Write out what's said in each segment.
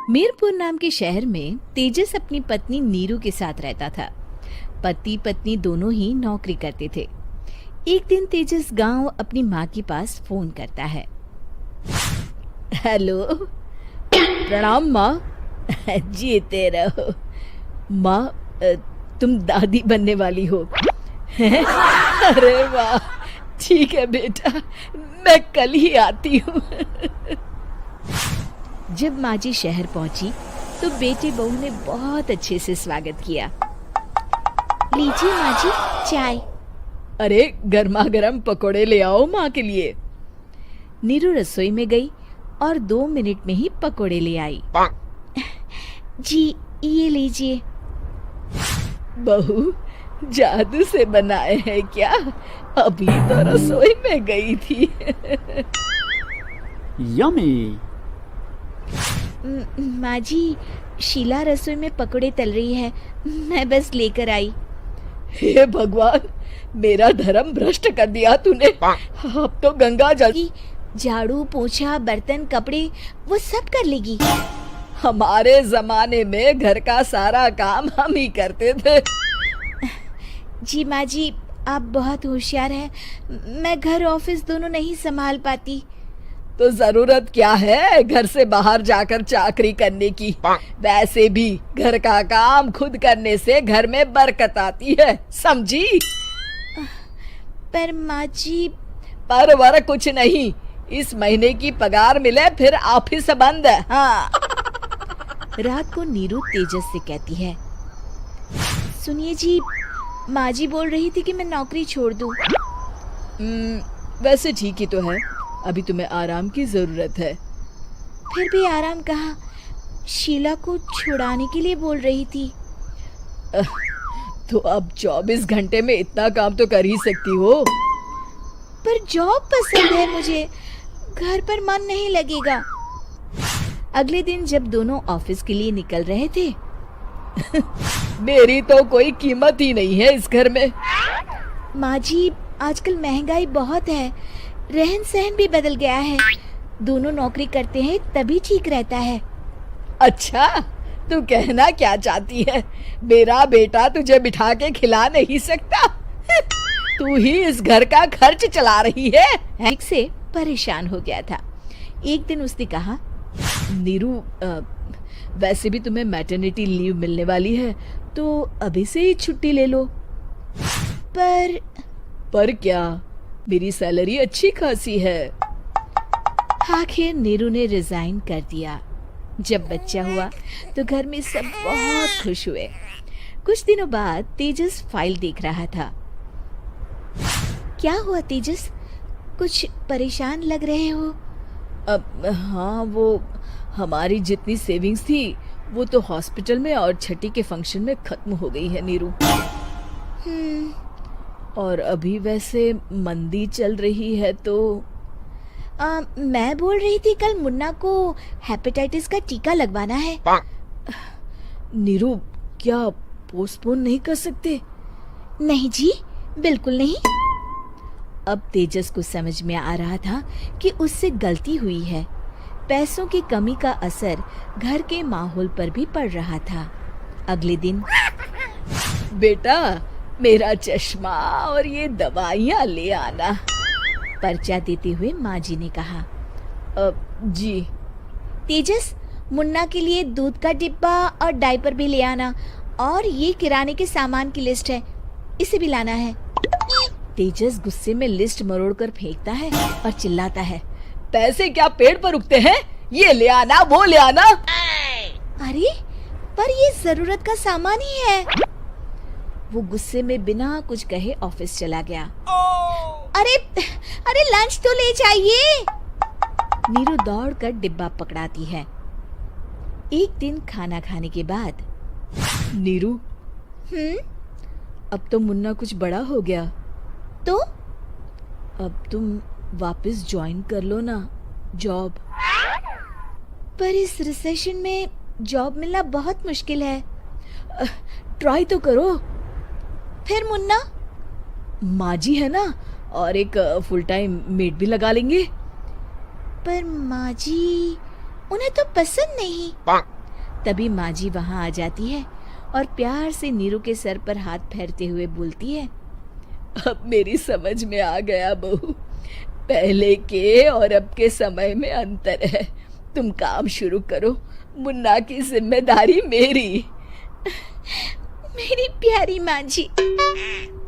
मीरपुर नाम के शहर में तेजस अपनी पत्नी नीरू के साथ रहता था। पति पत्नी दोनों ही नौकरी करते थे। एक दिन तेजस गांव अपनी माँ के पास फोन करता है। हेलो, प्रणाम माँ। जीते रहो माँ, तुम दादी बनने वाली हो। अरे वाह, ठीक है बेटा, मैं कल ही आती हूँ। जब माँ जी शहर पहुंची तो बेटे बहू ने बहुत अच्छे से स्वागत किया। लीजिए माँ जी चाय। अरे गर्मा गर्म पकोड़े ले आओ माँ के लिए। नीरू रसोई में गई और 2 मिनट में ही पकोड़े ले आई। जी ये लीजिए। बहू जादू से बनाए हैं क्या? अभी तो रसोई में गई थी। यम्मी। माँ जी, शीला रसोई में पकोड़े तल रही है, मैं बस लेकर आई। हे भगवान, मेरा धर्म भ्रष्ट कर दिया तूने। अब तो गंगा जल। झाड़ू पोछा बर्तन कपड़े वो सब कर लेगी। हमारे जमाने में घर का सारा काम हम ही करते थे। जी माँ जी, आप बहुत होशियार हैं, मैं घर ऑफिस दोनों नहीं संभाल पाती। तो जरूरत क्या है घर से बाहर जाकर चाकरी करने की? वैसे भी घर का काम खुद करने से घर में बरकत आती है, समझी? पर माँ जी। पर वर कुछ नहीं, इस महीने की पगार मिले फिर ऑफिस बंद है। हाँ। रात को नीरू तेजस से कहती है, सुनिए जी, माँ जी बोल रही थी कि मैं नौकरी छोड़ दूं। वैसे ठीक ही तो है, अभी तुम्हें आराम की जरूरत है। फिर भी आराम कहाँ, शीला को छुड़ाने के लिए बोल रही थी। तो अब 24 घंटे में इतना काम तो कर ही सकती हो। पर जॉब पसंद है मुझे, घर पर मन नहीं लगेगा। अगले दिन जब दोनों ऑफिस के लिए निकल रहे थे, मेरी तो कोई कीमत ही नहीं है इस घर में। माँ जी, आजकल महंगाई बहुत है, रहन सहन भी बदल गया है, दोनों नौकरी करते हैं तभी ठीक रहता है। अच्छा, तू कहना क्या चाहती है? मेरा बेटा तुझे बिठा के खिला नहीं सकता? तू ही इस घर का खर्च चला रही है। एक से परेशान हो गया था। एक दिन उसने कहा, नीरू, वैसे भी तुम्हें मैटरनिटी लीव मिलने वाली है, तो अभी से ही छुट्टी ले लो। पर क्या, मेरी सैलरी अच्छी खासी है। आखिर नीरू ने रिजाइन कर दिया। जब बच्चा हुआ तो घर में सब बहुत खुश हुए। कुछ दिनों बाद तेजस फाइल देख रहा था। क्या हुआ तेजस, कुछ परेशान लग रहे हो? अब हाँ, वो हमारी जितनी सेविंग्स थी वो तो हॉस्पिटल में और छठी के फंक्शन में खत्म हो गई है नीरू। और अभी वैसे मंदी चल रही है तो मैं बोल रही थी कल मुन्ना को हेपेटाइटिस का टीका लगवाना है। नीरू, क्या पोस्टपोन नहीं कर सकते? नहीं जी, बिल्कुल नहीं। अब तेजस को समझ में आ रहा था कि उससे गलती हुई है। पैसों की कमी का असर घर के माहौल पर भी पड़ रहा था। अगले दिन, बेटा मेरा चश्मा और ये दवाइयाँ ले आना, पर्चा देते हुए माँ जी ने कहा। जी। तेजस, मुन्ना के लिए दूध का डिब्बा और डायपर भी ले आना, और ये किराने के सामान की लिस्ट है, इसे भी लाना है। तेजस गुस्से में लिस्ट मरोड़कर फेंकता है और चिल्लाता है, पैसे क्या पेड़ पर उगते हैं? ये ले आना, वो ले आना। अरे पर ये जरूरत का सामान ही है। वो गुस्से में बिना कुछ कहे ऑफिस चला गया। अरे लंच तो ले जाइए। नीरू दौड़कर डिब्बा पकड़ाती है। एक दिन खाना खाने के बाद, नीरू, अब तो मुन्ना कुछ बड़ा हो गया, तो अब तुम वापस ज्वाइन कर लो ना जॉब। पर इस रिसेशन में जॉब मिलना बहुत मुश्किल है। ट्राई तो करो। फिर मुन्ना? माँ जी है ना, और एक फुल टाइम मेड भी लगा लेंगे। पर माँ जी, उन्हें तो पसंद नहीं। तभी माँ जी वहाँ आ जाती है और प्यार से नीरू के सर पर हाथ फेरते हुए बोलती है, अब मेरी समझ में आ गया बहू, पहले के और अब के समय में अंतर है। तुम काम शुरू करो, मुन्ना की जिम्मेदारी मेरी। मेरी प्यारी माँ जी,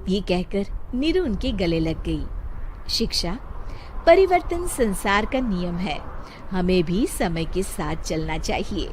ये कहकर नीरू उनके गले लग गई। शिक्षा, परिवर्तन संसार का नियम है, हमें भी समय के साथ चलना चाहिए।